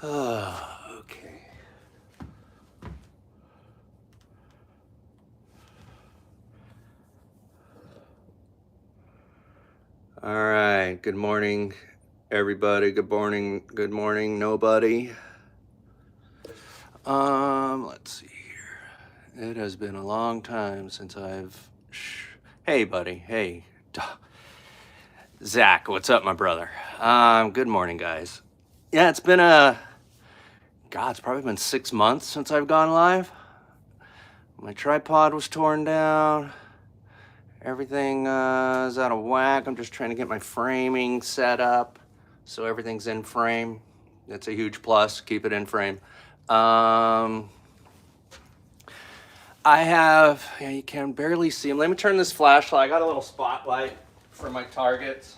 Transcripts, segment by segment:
Okay. All right. Good morning, everybody. Good morning. Good morning, nobody. Let's see here. It has been a long time since I've. Hey, buddy. Hey, Zach. What's up, my brother? Good morning, guys. Yeah, it's been it's probably been 6 months since I've gone live. My tripod was torn down. Everything is out of whack. I'm just trying to get my framing set up so everything's in frame. That's a huge plus. Keep it in frame. I have, yeah, you can barely see them. Let me turn this flashlight. I got a little spotlight for my targets.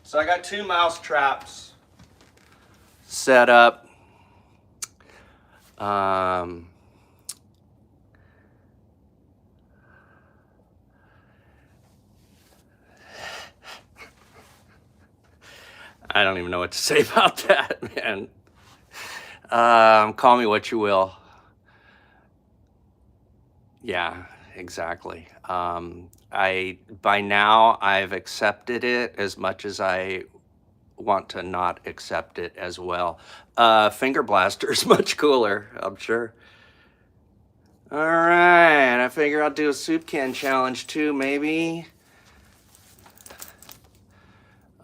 So I got 2 mouse traps set up. I don't even know what to say about that, man. Call me what you will. Yeah, exactly. By now I've accepted it as much as I want to not accept it as well. Finger Blaster's much cooler, I'm sure. All right, I figure I'll do a soup can challenge too, maybe.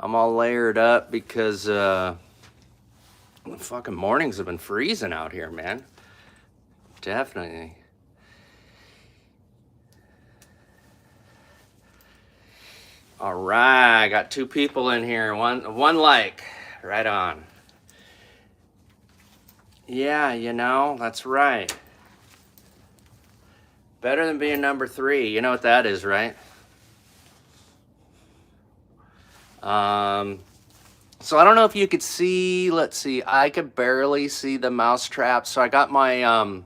I'm all layered up because the fucking mornings have been freezing out here, man. Definitely. All right, I got 2 people in here. One like, right on. Yeah, that's right. Better than being number 3. You know what that is, right? So I don't know if you could see, let's see, I could barely see the mouse trap. So I got my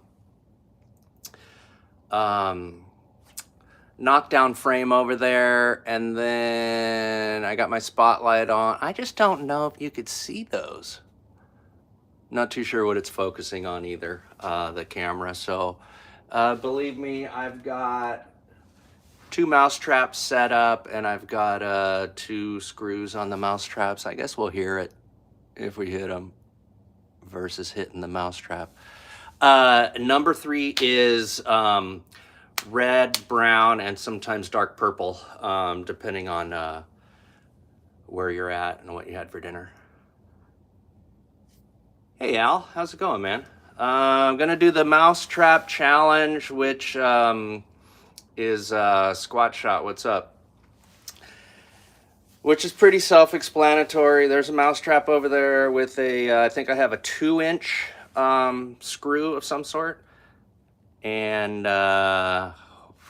knockdown frame over there, and then I got my spotlight on. I just don't know if you could see those. Not too sure what it's focusing on either, the camera. So believe me, I've got 2 mouse traps set up, and I've got 2 screws on the mouse traps. I guess we'll hear it if we hit them versus hitting the mouse trap. Number 3 is red, brown, and sometimes dark purple, depending on where you're at and what you had for dinner. Hey, Al, how's it going, man? I'm gonna do the mouse trap challenge, which is Squat Shot. What's up? Which is pretty self-explanatory. There's a mouse trap over there with I think I have a 2-inch screw of some sort. And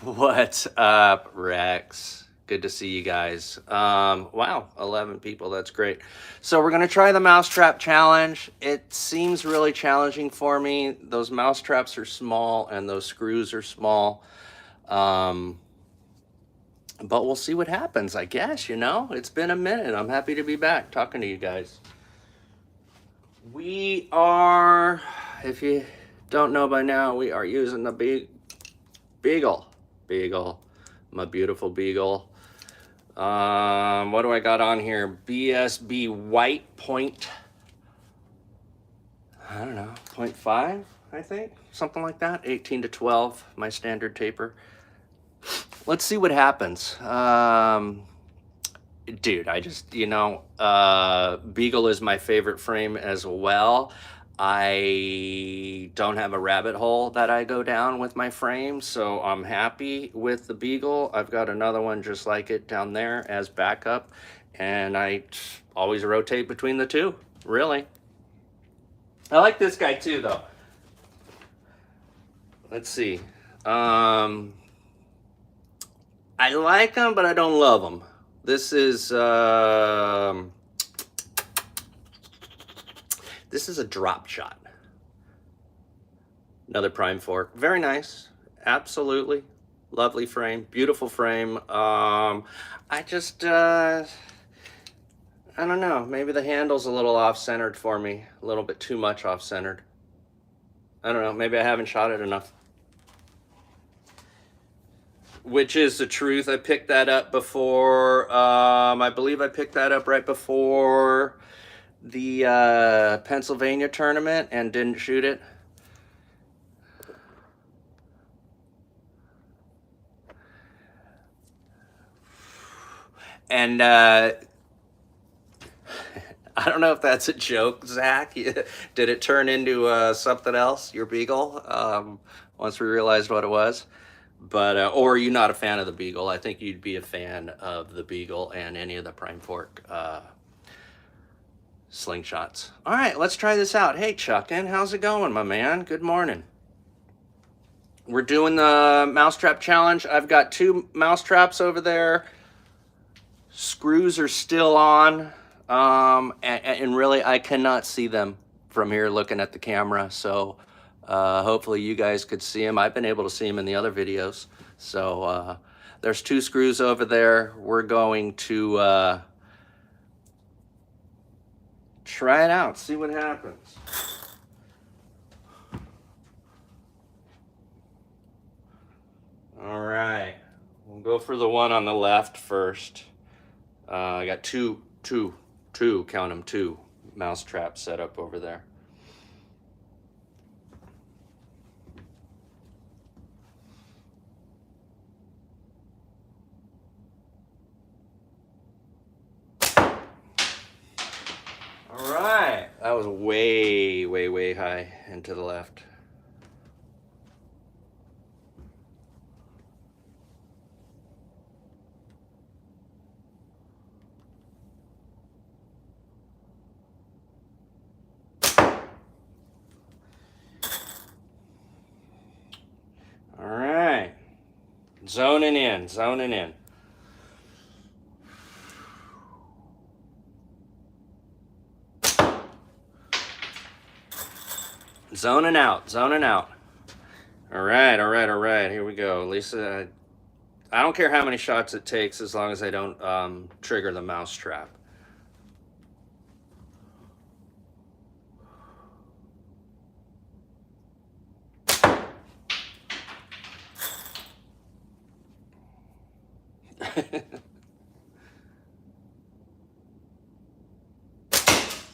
what's up, Rex? Good to see you guys. Wow, 11 people. That's great. So we're going to try the mousetrap challenge. It seems really challenging for me. Those mouse traps are small and those screws are small. But we'll see what happens, I guess, It's been a minute. I'm happy to be back talking to you guys. We are, if you don't know by now, we are using the Beagle, my beautiful Beagle. What do I got on here? BSB white point, I don't know, 0.5, I think, something like that. 18 to 12, my standard taper. Let's see what happens. Dude, I just, Beagle is my favorite frame as well. I don't have a rabbit hole that I go down with my frame, so I'm happy with the Beagle. I've got another one just like it down there as backup, and I always rotate between the 2, really. I like this guy too, though. Let's see. I like him, but I don't love him. This is a Drop Shot. Another Prime Fork. Very nice. Absolutely. Lovely frame, beautiful frame. I just, I don't know, maybe the handle's a little off-centered for me, a little bit too much off-centered. I don't know, maybe I haven't shot it enough. Which is the truth. I picked that up before, I believe I picked that up right before the Pennsylvania tournament and didn't shoot it. And I don't know if that's a joke, Zach. Did it turn into something else, your Beagle, once we realized what it was? But, or are you not a fan of the Beagle? I think you'd be a fan of the Beagle and any of the Prime Fork slingshots. All right, let's try this out. Hey, Chuckin, how's it going, my man? Good morning. We're doing the mousetrap challenge. I've got 2 mousetraps over there. Screws are still on. And really, I cannot see them from here looking at the camera. So hopefully you guys could see them. I've been able to see them in the other videos. So there's 2 screws over there. We're going to try it out, see what happens. All right, we'll go for the one on the left first. I got two, count them, 2 mouse traps set up over there. All right, that was way, way, way high and to the left. All right, zoning in, zoning in. Zoning out, zoning out. All right, all right, all right, here we go. Lisa, I don't care how many shots it takes as long as I don't trigger the mouse trap.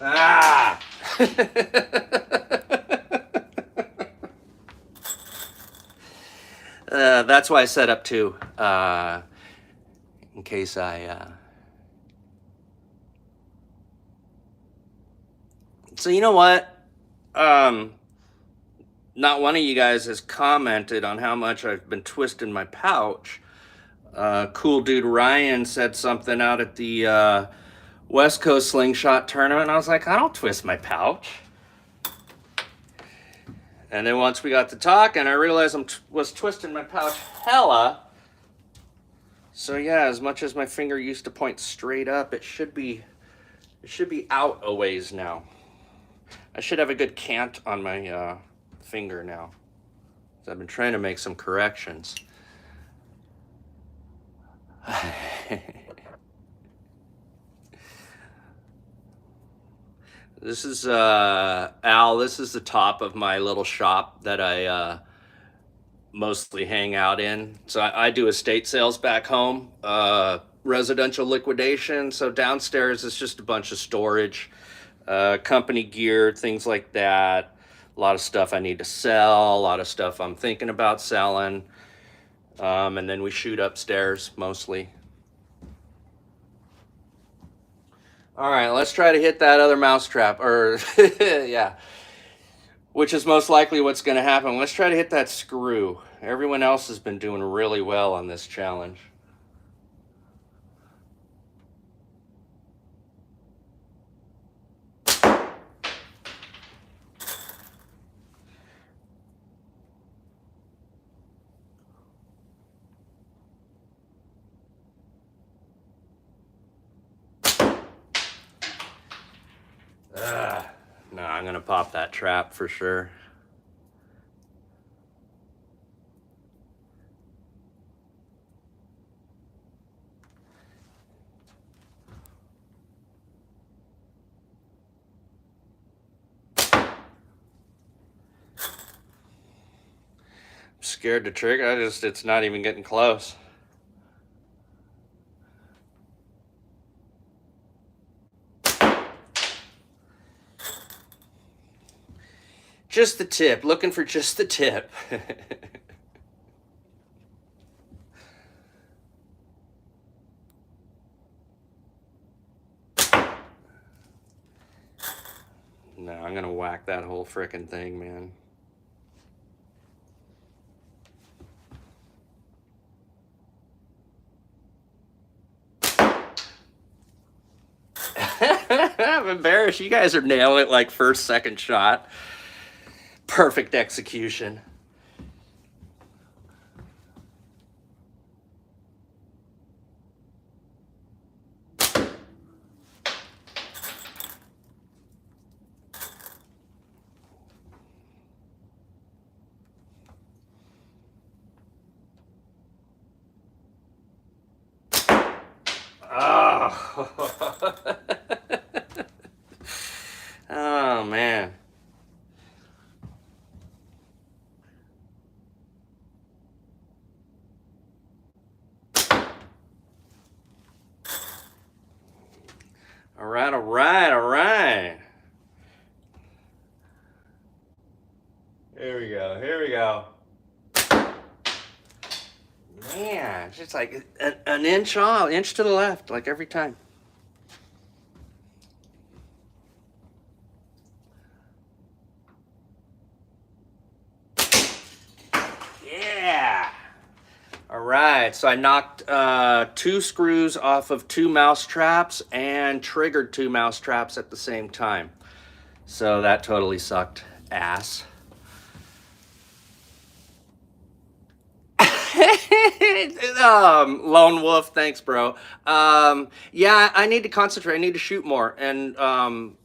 Ah! That's why I set up 2, in case I... So you know what? Not one of you guys has commented on how much I've been twisting my pouch. Cool dude Ryan said something out at the West Coast Slingshot tournament, and I was like, I don't twist my pouch. And then once we got to talking, I realized I was twisting my pouch hella. So yeah, as much as my finger used to point straight up, it should be out a ways now. I should have a good cant on my finger now. I've been trying to make some corrections. This is Al. This is the top of my little shop that I mostly hang out in. So I do estate sales back home, residential liquidation. So downstairs is just a bunch of storage, company gear, things like that. A lot of stuff I need to sell, a lot of stuff I'm thinking about selling. And then we shoot upstairs mostly. All right, let's try to hit that other mousetrap, or yeah, which is most likely what's going to happen. Let's try to hit that screw. Everyone else has been doing really well on this challenge. No, I'm going to pop that trap for sure. scared to trigger. It's not even getting close. Just the tip, looking for just the tip. No, I'm gonna whack that whole frickin' thing, man. I'm embarrassed. You guys are nailing it like first, second shot. Perfect execution. Oh. Oh, man. All right, all right, all right. Here we go, here we go. Man, it's just like an inch off, inch to the left, like every time. Yeah. All right, so I knocked 2 screws off of 2 mouse traps and triggered 2 mouse traps at the same time. So that totally sucked ass. Lone Wolf, thanks, bro. Yeah, I need to concentrate. I need to shoot more and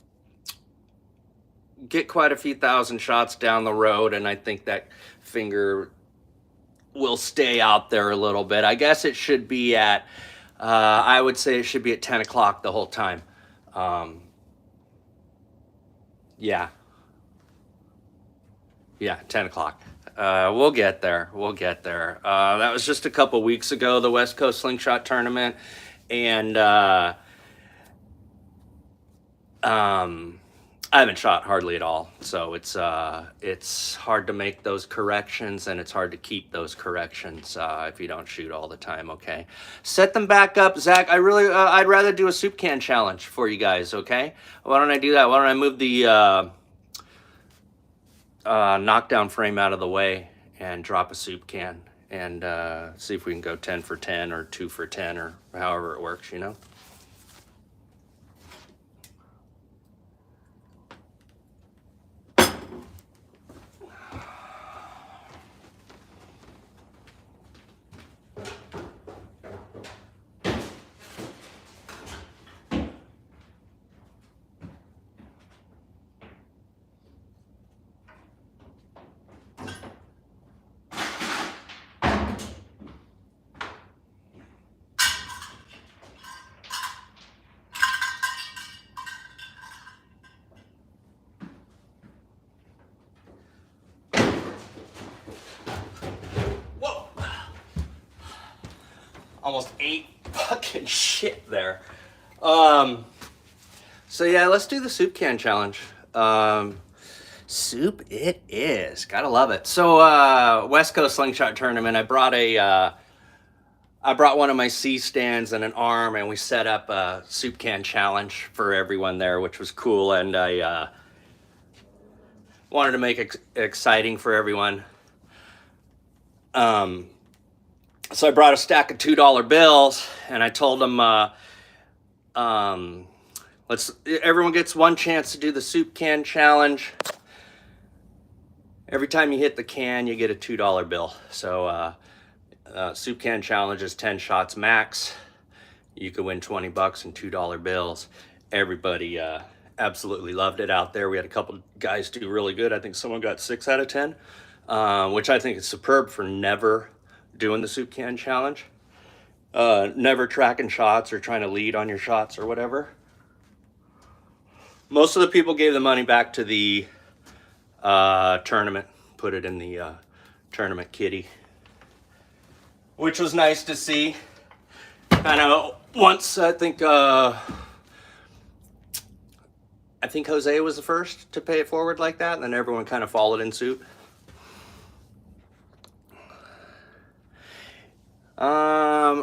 get quite a few thousand shots down the road. And I think that finger will stay out there a little bit. I guess it should be at, I would say it should be at 10 o'clock the whole time. Yeah. Yeah, 10 o'clock. We'll get there. We'll get there. That was just a couple weeks ago, the West Coast Slingshot Tournament. And I haven't shot hardly at all. So it's hard to make those corrections, and it's hard to keep those corrections if you don't shoot all the time, okay? Set them back up, Zach. I'd rather do a soup can challenge for you guys, okay? Why don't I do that? Why don't I move the knockdown frame out of the way and drop a soup can and see if we can go 10 for 10 or 2 for 10 or however it works, you know? Almost ate fucking shit there. So yeah, let's do the soup can challenge. Soup it is. Gotta love it. So West Coast Slingshot Tournament, I brought one of my C stands and an arm, and we set up a soup can challenge for everyone there, which was cool. And I wanted to make it exciting for everyone. So I brought a stack of $2 bills, and I told them, everyone gets one chance to do the soup can challenge. Every time you hit the can, you get a $2 bill. So soup can challenge is 10 shots max. You could win 20 bucks in $2 bills. Everybody absolutely loved it out there. We had a couple guys do really good. I think someone got 6 out of 10, which I think is superb for never doing the soup can challenge. Never tracking shots or trying to lead on your shots or whatever. Most of the people gave the money back to the tournament, put it in the tournament kitty, which was nice to see. Kind of once, I think Jose was the first to pay it forward like that, and then everyone kind of followed in suit.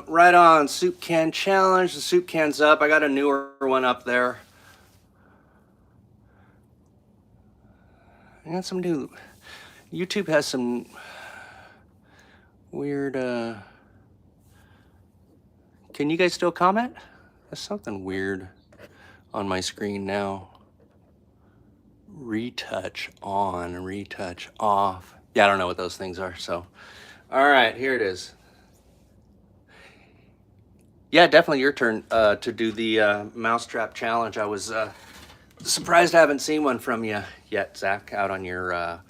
Right on, soup can challenge. The soup can's up. I got a newer one up there. I got some new. YouTube has some weird. Can you guys still comment? There's something weird on my screen now. Retouch on, retouch off. Yeah, I don't know what those things are. So, all right, here it is. Yeah, definitely your turn to do the mousetrap challenge. I was surprised I haven't seen one from you yet, Zach, out on your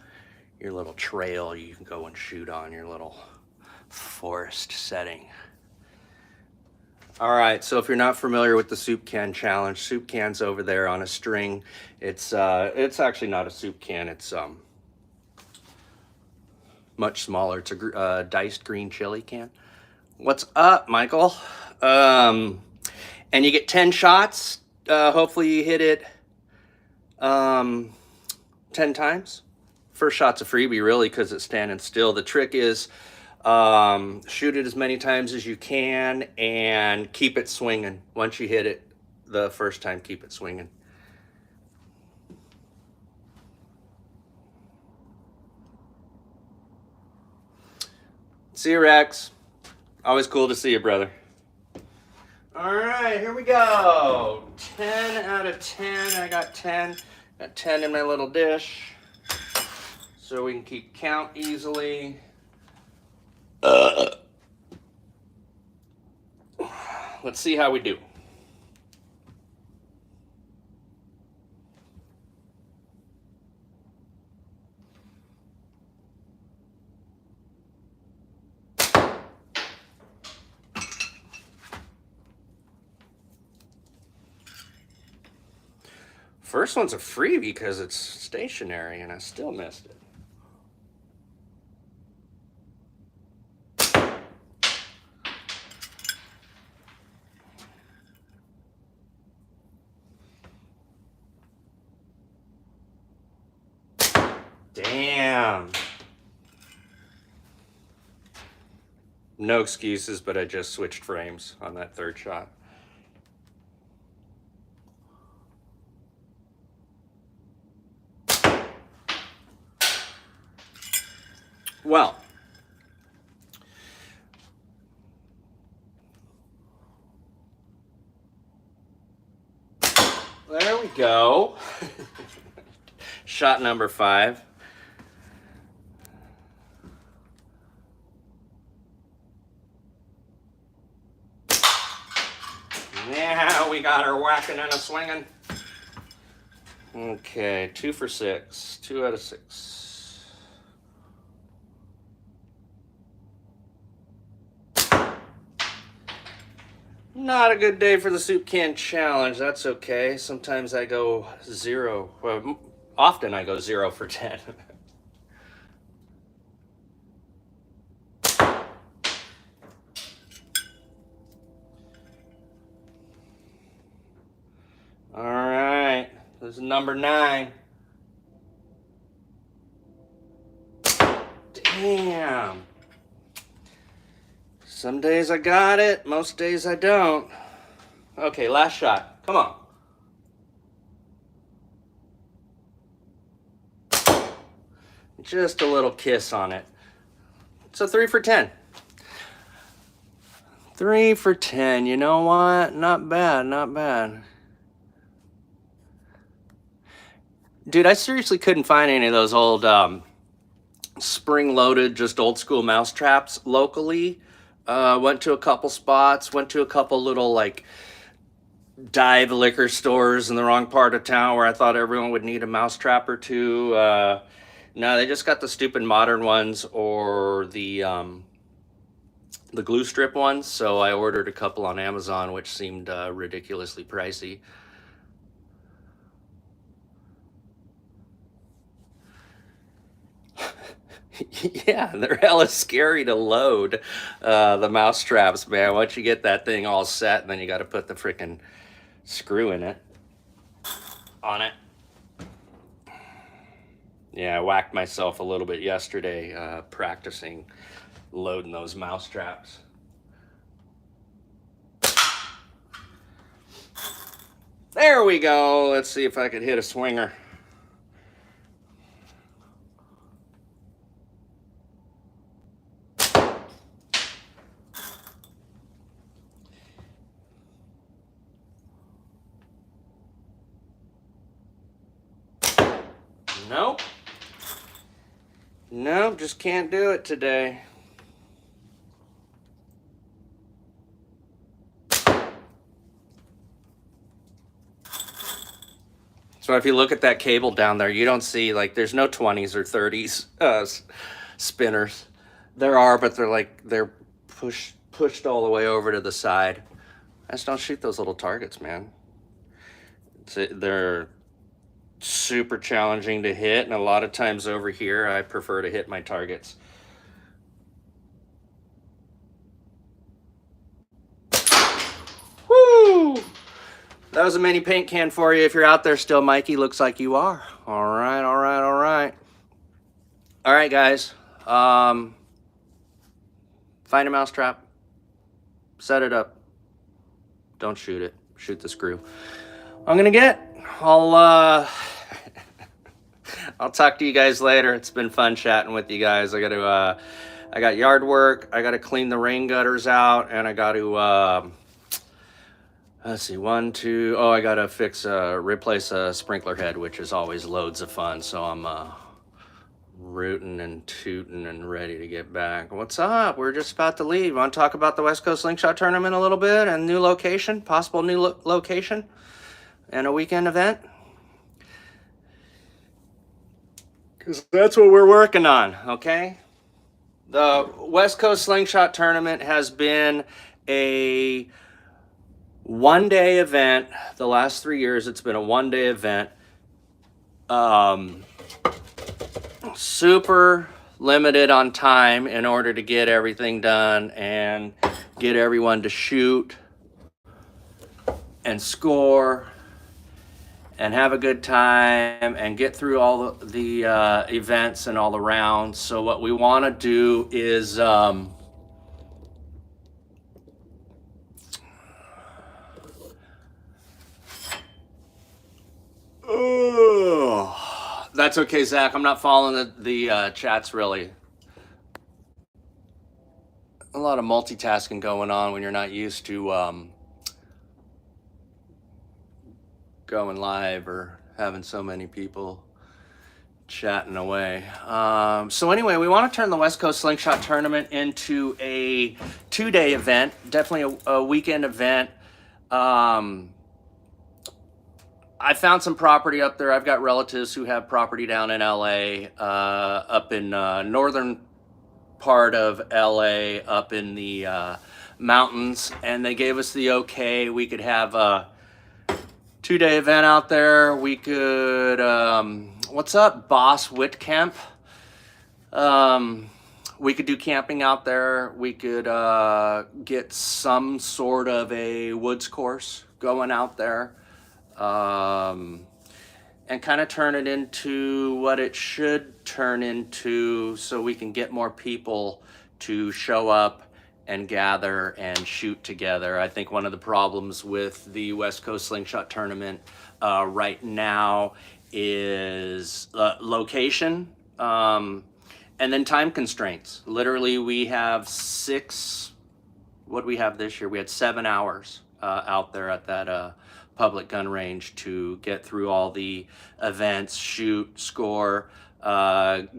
little trail you can go and shoot on, your little forest setting. All right, so if you're not familiar with the soup can challenge, soup can's over there on a string. It's actually not a soup can. It's much smaller. It's a diced green chili can. What's up, Michael? And you get 10 shots. Hopefully you hit it 10 times. First shot's a freebie, really, because it's standing still. The trick is shoot it as many times as you can and keep it swinging. Once you hit it the first time, keep it swinging. See you, Rex. Always cool to see you, brother. All right, here we go. 10 out of 10. I got 10. Got 10 in my little dish, so we can keep count easily. Let's see how we do. First one's a freebie because it's stationary, and I still missed it. Damn. No excuses, but I just switched frames on that third shot. Well, there we go. Shot number 5. Yeah, we got her whacking and a swinging. Okay, 2 for 6. 2 out of 6. Not a good day for the soup can challenge. That's okay. Sometimes I go 0. Well, often I go 0 for 10. All right. This is number 9. Damn. Some days I got it, most days I don't. Okay, last shot. Come on. Just a little kiss on it. So 3 for 10. 3 for 10. You know what? Not bad, not bad. Dude, I seriously couldn't find any of those old spring-loaded, just old-school mouse traps locally. Went to a couple spots, went to a couple little like dive liquor stores in the wrong part of town where I thought everyone would need a mouse trap or two. No, they just got the stupid modern ones or the glue strip ones. So I ordered a couple on Amazon, which seemed ridiculously pricey. Yeah, they're hella scary to load, the mouse traps, man. Once you get that thing all set, then you got to put the freaking screw in it, on it. Yeah, I whacked myself a little bit yesterday, practicing loading those mouse traps. There we go. Let's see if I could hit a swinger. Nope. Nope, just can't do it today. So if you look at that cable down there, you don't see, like, there's no 20s or 30s spinners. There are, but they're pushed all the way over to the side. I just don't shoot those little targets, man. They're super challenging to hit, and a lot of times over here, I prefer to hit my targets. Woo! That was a mini paint can for you. If you're out there still, Mikey, looks like you are. All right, all right, all right. All right, guys. Find a mouse trap. Set it up. Don't shoot it. Shoot the screw. I'm gonna get. I'll talk to you guys later. It's been fun chatting with you guys. I got yard work. I gotta clean the rain gutters out, and I gotta let's see, I gotta replace a sprinkler head, which is always loads of fun. So I'm rooting and tooting and ready to get back. What's up? We're just about to leave. Want to talk about the West Coast Slingshot Tournament a little bit and new location, possible new location, and a weekend event? Because that's what we're working on, okay? The West Coast Slingshot Tournament has been a one-day event. The last 3 years, it's been a one-day event. Super limited on time in order to get everything done and get everyone to shoot and score and have a good time and get through all the events and all the rounds. So what we want to do is that's okay, Zach. I'm not following the chats really. A lot of multitasking going on when you're not used to going live or having so many people chatting away. So anyway, we want to turn the West Coast Slingshot Tournament into a 2-day event, definitely a weekend event. I found some property up there. I've got relatives who have property down in LA, up in northern part of LA, up in the mountains, and they gave us the okay. We could have a 2-day event out there. We could, what's up, Boss Whitcamp? We could do camping out there. We could get some sort of a woods course going out there. And kind of turn it into what it should turn into, so we can get more people to show up and gather and shoot together. I think one of the problems with the West Coast Slingshot Tournament right now is location, and then time constraints. Literally, we have what do we have this year? We had 7 hours out there at that public gun range to get through all the events, shoot, score,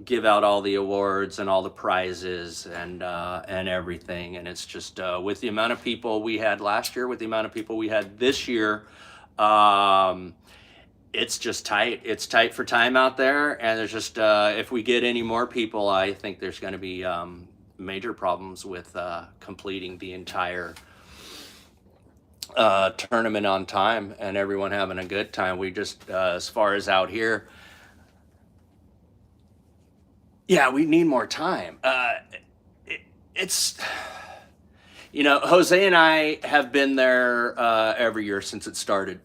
give out all the awards and all the prizes and everything. And it's just with the amount of people we had last year, with the amount of people we had this year, it's just tight. It's tight for time out there, and there's just if we get any more people, I think there's going to be major problems with completing the entire tournament on time and everyone having a good time. We just as far as out here, Yeah, we need more time. It, it's, Jose and I have been there every year since it started.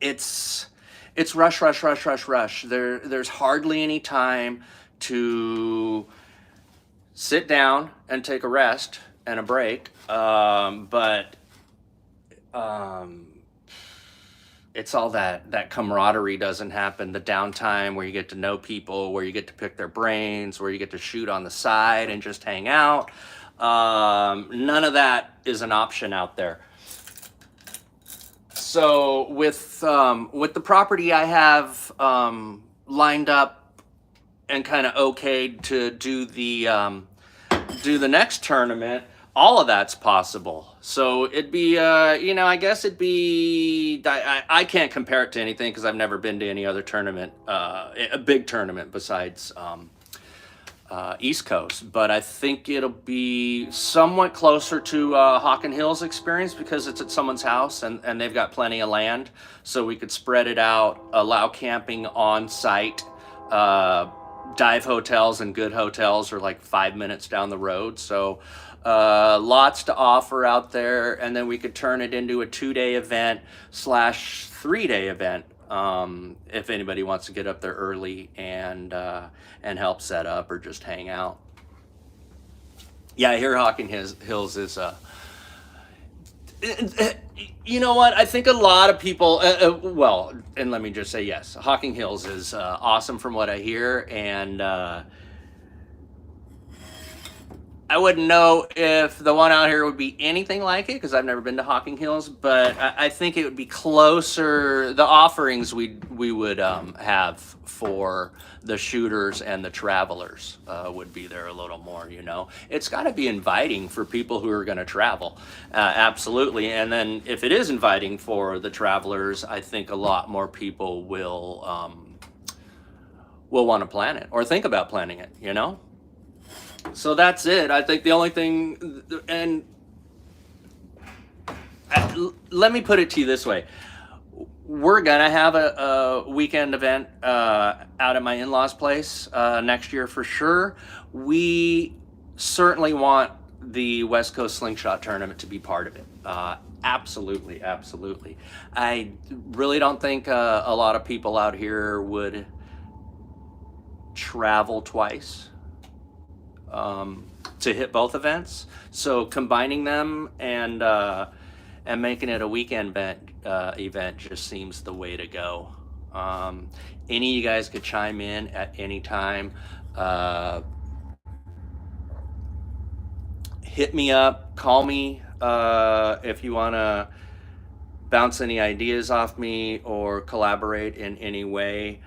It's it's rush, rush, rush, rush, rush. There's hardly any time to sit down and take a rest and a break. But um, it's all that camaraderie doesn't happen. The downtime where you get to know people, where you get to pick their brains, where you get to shoot on the side and just hang out. None of that is an option out there. So with the property I have lined up and kind of okayed to do the next tournament, all of that's possible. So it'd be, I guess it'd be, I can't compare it to anything because I've never been to any other tournament, a big tournament besides East Coast. But I think it'll be somewhat closer to Hawken Hills experience because it's at someone's house and they've got plenty of land. So we could spread it out, allow camping on site. Dive hotels and good hotels are like 5 minutes down the road. So lots to offer out there. And then we could turn it into a 2-day event / 3-day event. If anybody wants to get up there early and help set up or just hang out. Yeah, I hear Hawken Hills is you know what? I think a lot of people, well, and let me just say yes, Hawken Hills is awesome from what I hear, and I wouldn't know if the one out here would be anything like it because I've never been to Hawken Hills, but I think it would be closer. The offerings we would have for the shooters and the travelers would be there a little more. It's got to be inviting for people who are going to travel, absolutely. And then if it is inviting for the travelers, I think a lot more people will want to plan it or think about planning it. So that's it. I think the only thing, and let me put it to you this way. We're going to have a weekend event out at my in-laws' place next year for sure. We certainly want the West Coast Slingshot Tournament to be part of it. Absolutely, absolutely. I really don't think a lot of people out here would travel twice to hit both events. So combining them and making it a weekend event just seems the way to go. Any of you guys could chime in at any time. Hit me up, call me if you want to bounce any ideas off me or collaborate in any way.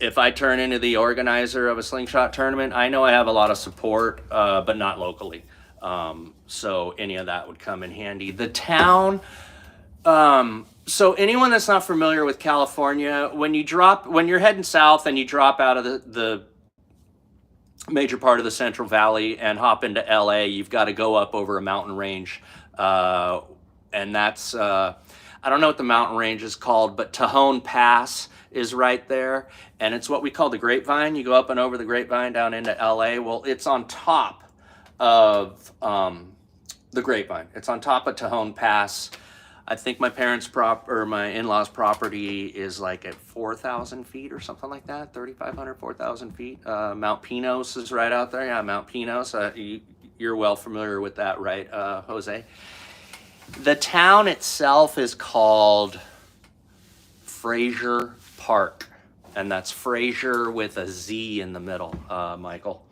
If I turn into the organizer of a slingshot tournament, I know I have a lot of support, but not locally. So any of that would come in handy. The town, so anyone that's not familiar with California, when you're heading south and you drop out of the major part of the Central Valley and hop into LA, you've got to go up over a mountain range. And that's, I don't know what the mountain range is called, but Tejon Pass is right there, and it's what we call the Grapevine. You go up and over the Grapevine down into LA. Well, it's on top of the Grapevine. It's on top of Tejon Pass. I think my my in-laws' property is like at 4,000 feet or something like that, 3,500, 4,000 feet. Mount Pinos is right out there. Yeah, Mount Pinos. You're well familiar with that, right, Jose? The town itself is called Frazier Park, and that's Frazier with a Z in the middle, Michael.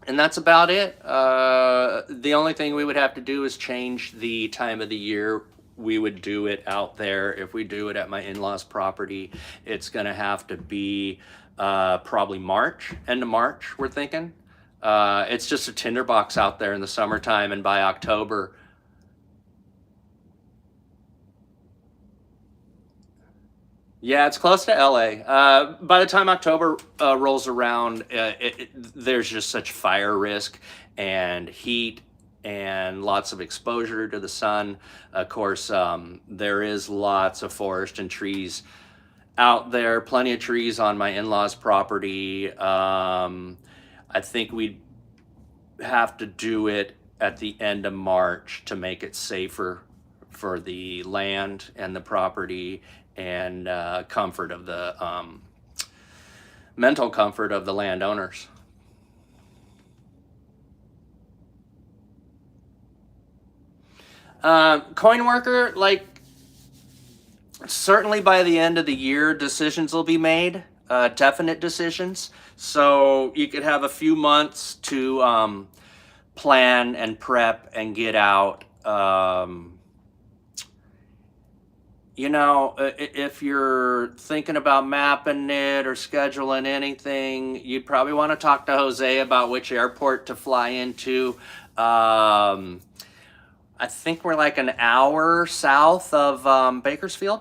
And that's about it. The only thing we would have to do is change the time of the year we would do it out there. If we do it at my in-laws' property, it's going to have to be probably March, end of March, we're thinking. It's just a tinderbox out there in the summertime, and by October, yeah, it's close to LA. By the time October rolls around, there's just such fire risk and heat and lots of exposure to the sun. Of course, there is lots of forest and trees out there, plenty of trees on my in-laws' property. I think we'd have to do it at the end of March to make it safer for the land and the property and comfort of the mental comfort of the landowners. Coin worker, like, certainly by the end of the year, decisions will be made, definite decisions. So you could have a few months to plan and prep and get out. You know, if you're thinking about mapping it or scheduling anything, you'd probably want to talk to Jose about which airport to fly into. I think we're like an hour south of Bakersfield,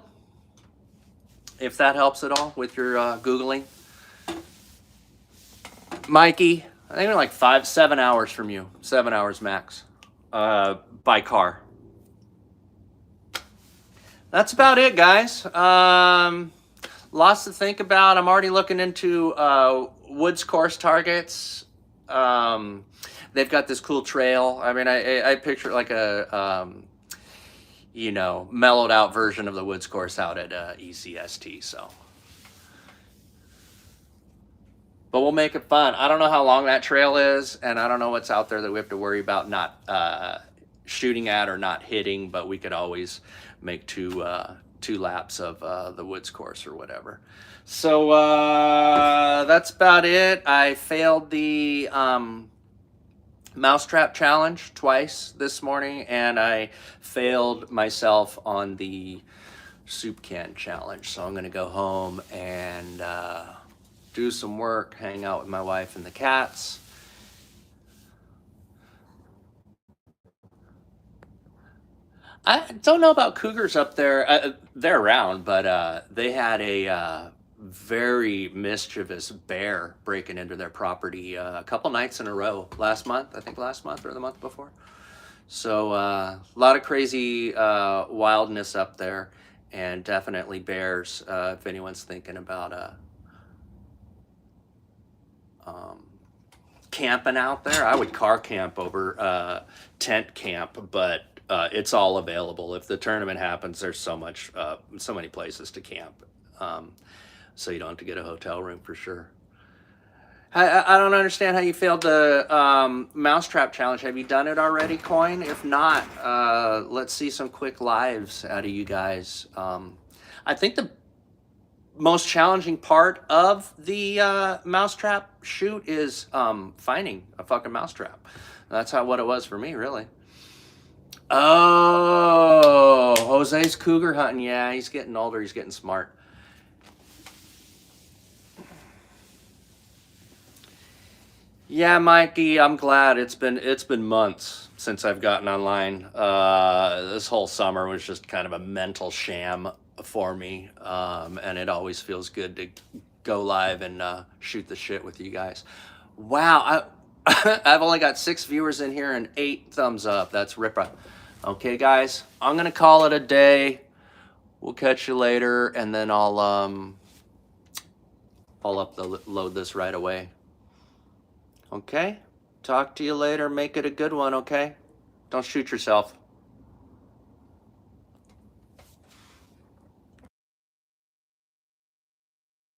if that helps at all with your Googling. Mikey, I think we're like 7 hours from you, 7 hours max, by car. That's about it, guys. Lots to think about. I'm already looking into woods course targets. They've got this cool trail. I mean, I picture like a, you know, mellowed out version of the woods course out at ECST. So, but we'll make it fun. I don't know how long that trail is, and I don't know what's out there that we have to worry about not shooting at or not hitting. But we could always make two laps of the woods course or whatever. So that's about it. I failed the mousetrap challenge twice this morning, and I failed myself on the soup can challenge. So I'm gonna go home and do some work, hang out with my wife and the cats. I don't know about cougars up there. They're around, but they had a very mischievous bear breaking into their property a couple nights in a row last month. I think last month or the month before. So a lot of crazy wildness up there, and definitely bears. If anyone's thinking about camping out there, I would car camp over tent camp, but it's all available. If the tournament happens, there's so many places to camp, so you don't have to get a hotel room for sure. I don't understand how you failed the mousetrap challenge. Have you done it already, Coin? If not, let's see some quick lives out of you guys. I think the most challenging part of the mousetrap shoot is finding a fucking mousetrap. That's what it was for me, really. Oh, Jose's cougar hunting. Yeah, he's getting older. He's getting smart. Yeah, Mikey, I'm glad. It's been months since I've gotten online. This whole summer was just kind of a mental sham for me, and it always feels good to go live and shoot the shit with you guys. Wow, I've only got 6 viewers in here and 8 thumbs up. That's Rippa. Okay, guys, I'm gonna call it a day. We'll catch you later, and then I'll upload this right away. Okay? Talk to you later. Make it a good one, okay? Don't shoot yourself.